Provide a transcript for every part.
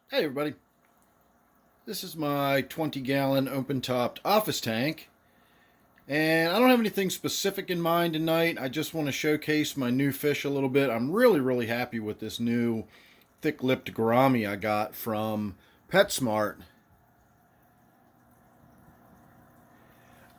Hey everybody, this is my 20-gallon open-topped office tank, and I don't have anything specific in mind tonight. I just want to showcase my new fish a little bit. I'm really happy with this new thick-lipped gourami I got from PetSmart.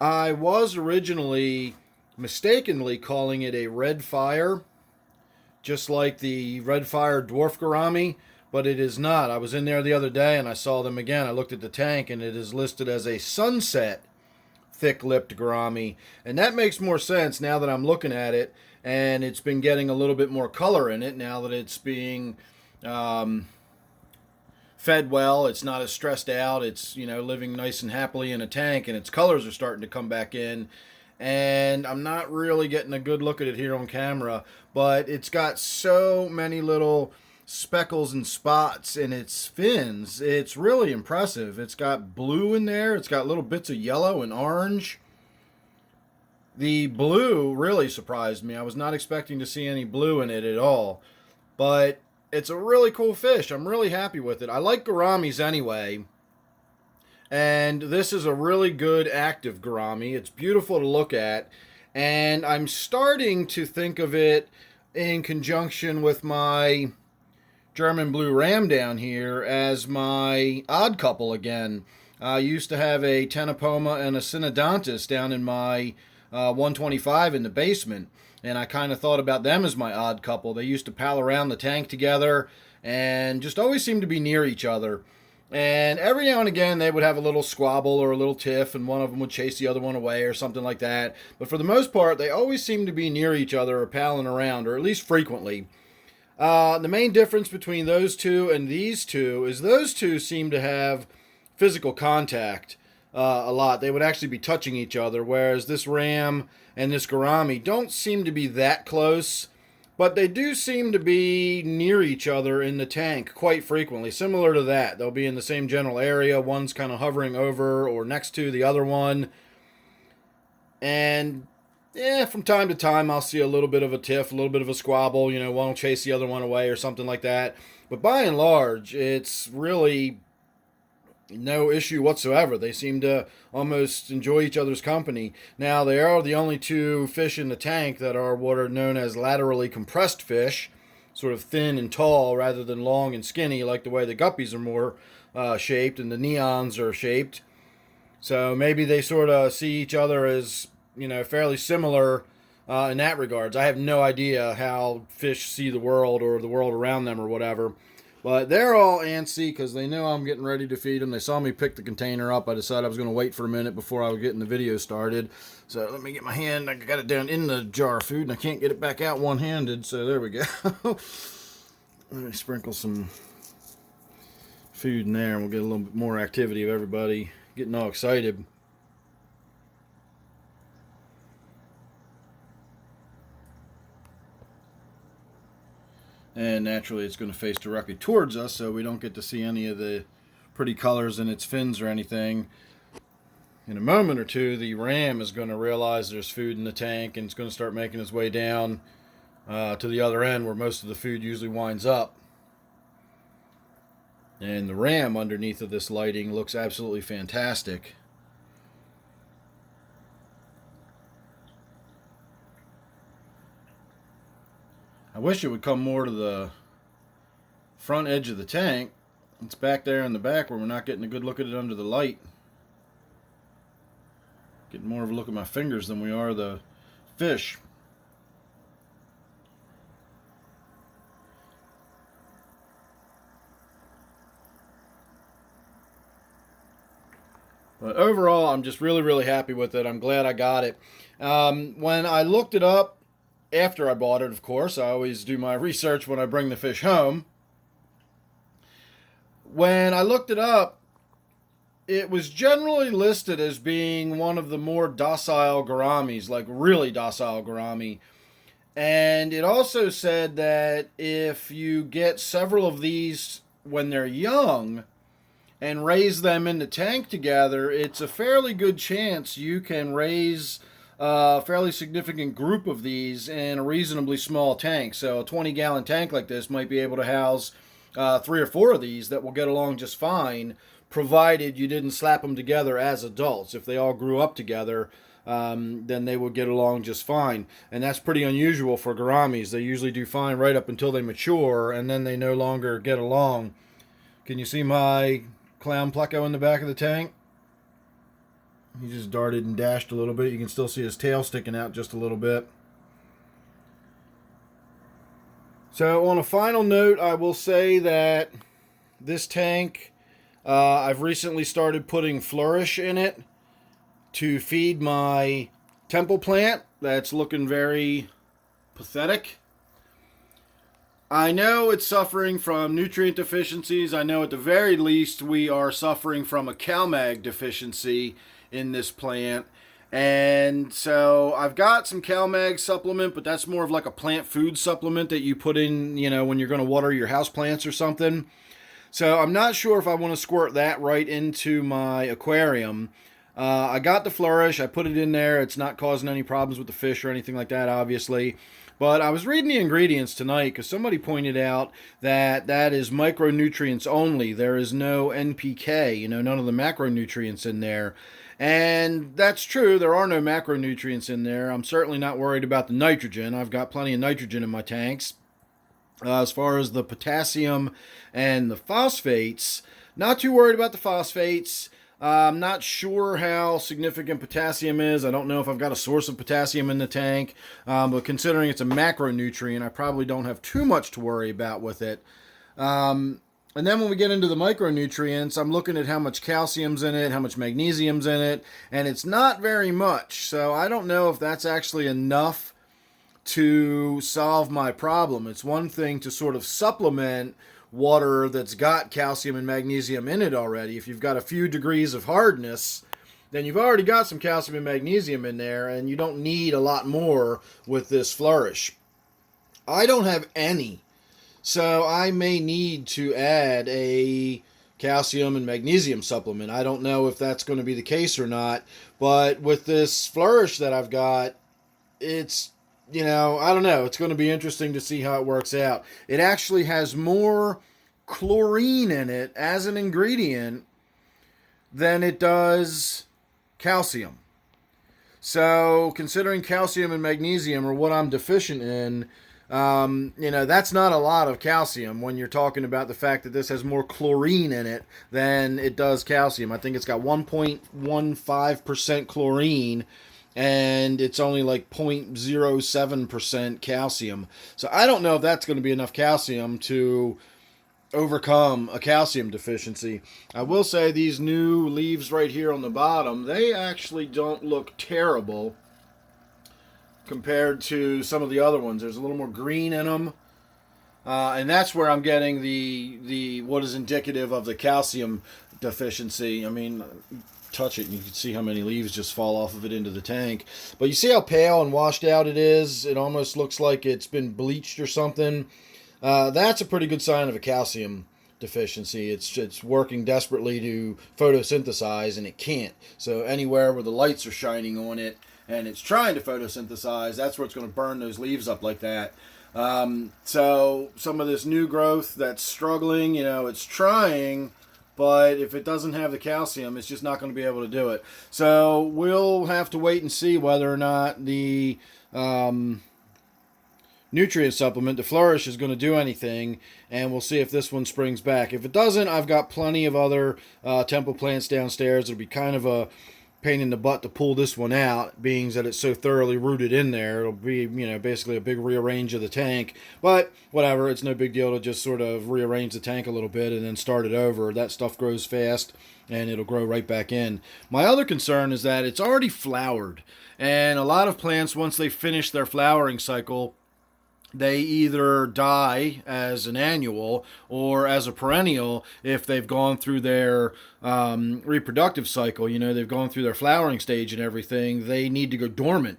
I was originally mistakenly calling it a red fire, just like the red fire dwarf gourami, but it is not. I was in there the other day and I saw them again. I looked at the tank and it is listed as a sunset thick-lipped gourami, and that makes more sense now that I'm looking at it, and it's been getting a little bit more color in it now that it's being fed well. It's not as stressed out. It's, living nice and happily in a tank, and its colors are starting to come back in. And I'm not really getting a good look at it here on camera, but it's got so many little speckles and spots in its fins. It's really impressive. It's got blue in there. It's got little bits of yellow and orange. The blue really surprised me. I was not expecting to see any blue in it at all. But it's a really cool fish. I'm really happy with it. I like gouramis anyway. And this is a really good active gourami. It's beautiful to look at. And I'm starting to think of it in conjunction with my German blue ram down here as my odd couple again. I used to have a Tenopoma and a Synodontis down in my 125 in the basement, and I kind of thought about them as my odd couple. They used to pal around the tank together and just always seemed to be near each other. And every now and again, they would have a little squabble or a little tiff, and one of them would chase the other one away or something like that. But for the most part, they always seemed to be near each other or palling around, or at least frequently. The main difference between those two and these two is those two seem to have physical contact a lot. They would actually be touching each other, whereas this ram and this gourami don't seem to be that close, but they do seem to be near each other in the tank quite frequently. Similar to that, they'll be in the same general area. One's kind of hovering over or next to the other one. And yeah, from time to time, I'll see a little bit of a tiff, a little bit of a squabble. One will chase the other one away or something like that. But by and large, it's really no issue whatsoever. They seem to almost enjoy each other's company. Now, they are the only two fish in the tank that are what are known as laterally compressed fish, sort of thin and tall rather than long and skinny, like the way the guppies are more shaped and the neons are shaped. So maybe they sort of see each other as, fairly similar in that regards. I have no idea how fish see the world or the world around them or whatever. But they're all antsy because they know I'm getting ready to feed them. They saw me pick the container up. I decided I was going to wait for a minute before I was getting the video started. So let me get my hand. I got it down in the jar of food and I can't get it back out one-handed. So there we go. Let me sprinkle some food in there and we'll get a little bit more activity of everybody getting all excited. And naturally it's going to face directly towards us so we don't get to see any of the pretty colors in its fins or anything. In a moment or two, the ram is going to realize there's food in the tank and it's going to start making its way down to the other end where most of the food usually winds up. And the ram underneath of this lighting looks absolutely fantastic. I wish it would come more to the front edge of the tank. It's back there in the back where we're not getting a good look at it under the light. Getting more of a look at my fingers than we are the fish. But overall, I'm just really happy with it. I'm glad I got it. When I looked it up, after I bought it, of course, I always do my research when I bring the fish home. When I looked it up, it was generally listed as being one of the more docile gouramis, like really docile gourami. And it also said that if you get several of these when they're young and raise them in the tank together, it's a fairly good chance you can raise a fairly significant group of these in a reasonably small tank. So a 20-gallon tank like this might be able to house three or four of these that will get along just fine, provided you didn't slap them together as adults. If they all grew up together, then they will get along just fine. And that's pretty unusual for gouramis. They usually do fine right up until they mature, and then they no longer get along. Can you see my clown pleco in the back of the tank? He just darted and dashed a little bit. You can still see his tail sticking out just a little bit. So on a final note, I will say that this tank, I've recently started putting flourish in it to feed my temple plant that's looking very pathetic. I know it's suffering from nutrient deficiencies. I know at the very least we are suffering from a CalMag deficiency in this plant. And so I've got some CalMag supplement, but that's more of like a plant food supplement that you put in, when you're going to water your house plants or something. So I'm not sure if I want to squirt that right into my aquarium. I got the flourish. I put it in there. It's not causing any problems with the fish or anything like that, obviously. But I was reading the ingredients tonight because somebody pointed out that is micronutrients only. There is no NPK, none of the macronutrients in there. And that's true. There are no macronutrients in there. I'm certainly not worried about the nitrogen. I've got plenty of nitrogen in my tanks. As far as the potassium and the phosphates, not too worried about the phosphates. I'm not sure how significant potassium is. I don't know if I've got a source of potassium in the tank. But considering it's a macronutrient, I probably don't have too much to worry about with it. And then when we get into the micronutrients, I'm looking at how much calcium's in it, how much magnesium's in it, and it's not very much. So I don't know if that's actually enough to solve my problem. It's one thing to sort of supplement water that's got calcium and magnesium in it already. If you've got a few degrees of hardness, then you've already got some calcium and magnesium in there, and you don't need a lot more with this flourish. I don't have any. So I may need to add a calcium and magnesium supplement. I don't know if that's going to be the case or not. But with this flourish that I've got, it's, I don't know. It's going to be interesting to see how it works out. It actually has more chlorine in it as an ingredient than it does calcium. So considering calcium and magnesium are what I'm deficient in, that's not a lot of calcium when you're talking about the fact that this has more chlorine in it than it does calcium. I think it's got 1.15% chlorine, and it's only like 0.07% calcium. So I don't know if that's going to be enough calcium to overcome a calcium deficiency. I will say these new leaves right here on the bottom, they actually don't look terrible compared to some of the other ones. There's a little more green in them. And that's where I'm getting the what is indicative of the calcium deficiency. I mean, touch it and you can see how many leaves just fall off of it into the tank. But you see how pale and washed out it is? It almost looks like it's been bleached or something. That's a pretty good sign of a calcium deficiency. It's working desperately to photosynthesize and it can't. So anywhere where the lights are shining on it, and it's trying to photosynthesize, that's where it's going to burn those leaves up like that. So some of this new growth that's struggling, it's trying, but if it doesn't have the calcium, it's just not going to be able to do it. So we'll have to wait and see whether or not the nutrient supplement, the flourish, is going to do anything, and we'll see if this one springs back. If it doesn't, I've got plenty of other temple plants downstairs. It'll be kind of a pain in the butt to pull this one out, being that it's so thoroughly rooted in there. It'll be, basically a big rearrange of the tank, but whatever, it's no big deal to just sort of rearrange the tank a little bit and then start it over. That stuff grows fast and it'll grow right back in. My other concern is that it's already flowered, and a lot of plants, once they finish their flowering cycle, they either die as an annual or as a perennial if they've gone through their reproductive cycle. They've gone through their flowering stage and everything. They need to go dormant.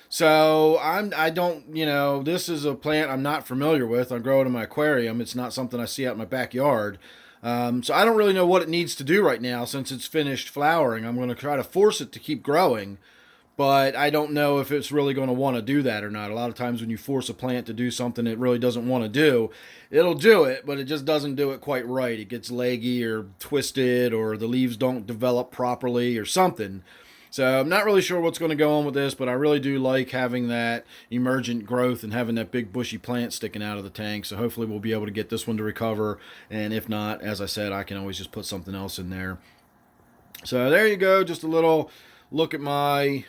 So this is a plant I'm not familiar with. I grow it in my aquarium. It's not something I see out in my backyard. So I don't really know what it needs to do right now since it's finished flowering. I'm going to try to force it to keep growing. but I don't know if it's really going to want to do that or not. A lot of times when you force a plant to do something it really doesn't want to do, it'll do it, but it just doesn't do it quite right. It gets leggy or twisted, or the leaves don't develop properly or something. So I'm not really sure what's going to go on with this, but I really do like having that emergent growth and having that big bushy plant sticking out of the tank. So hopefully we'll be able to get this one to recover. And if not, as I said, I can always just put something else in there. So there you go, just a little look at my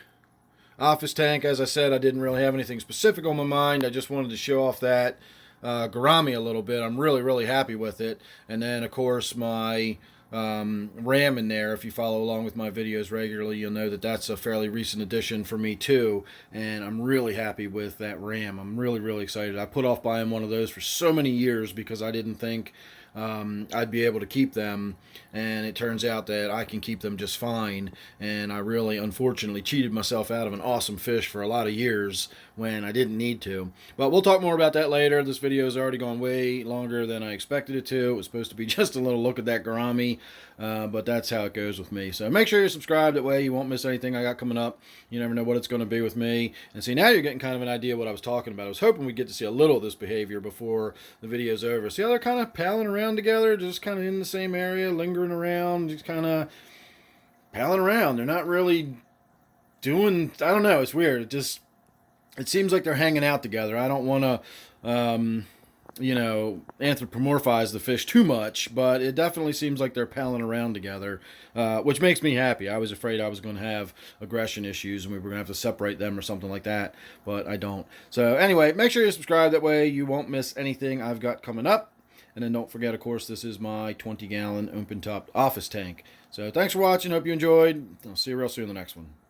office tank. As I said, I didn't really have anything specific on my mind. I just wanted to show off that gourami a little bit. I'm really, really happy with it. And then, of course, my ram in there. If you follow along with my videos regularly, you'll know that that's a fairly recent addition for me too. And I'm really happy with that ram. I'm really, really excited. I put off buying one of those for so many years because I didn't think I'd be able to keep them, and it turns out that I can keep them just fine. And I really, unfortunately, cheated myself out of an awesome fish for a lot of years when I didn't need to. But we'll talk more about that later. This video has already gone way longer than I expected it to. It was supposed to be just a little look at that gourami, but that's how it goes with me. So make sure you're subscribed. That way you won't miss anything I got coming up. You never know what it's going to be with me. And see, now you're getting kind of an idea of what I was talking about. I was hoping we'd get to see a little of this behavior before the video's over. See how they're kind of palling around together, just kind of in the same area, lingering around, just kind of palling around. They're not really doing, I don't know, it's weird. It seems like they're hanging out together. I don't want to, anthropomorphize the fish too much, but it definitely seems like they're palling around together, which makes me happy. I was afraid I was going to have aggression issues and we were going to have to separate them or something like that, but I don't. So anyway, make sure you subscribe. That way you won't miss anything I've got coming up. And then don't forget, of course, this is my 20-gallon open-topped office tank. So thanks for watching. Hope you enjoyed. I'll see you real soon in the next one.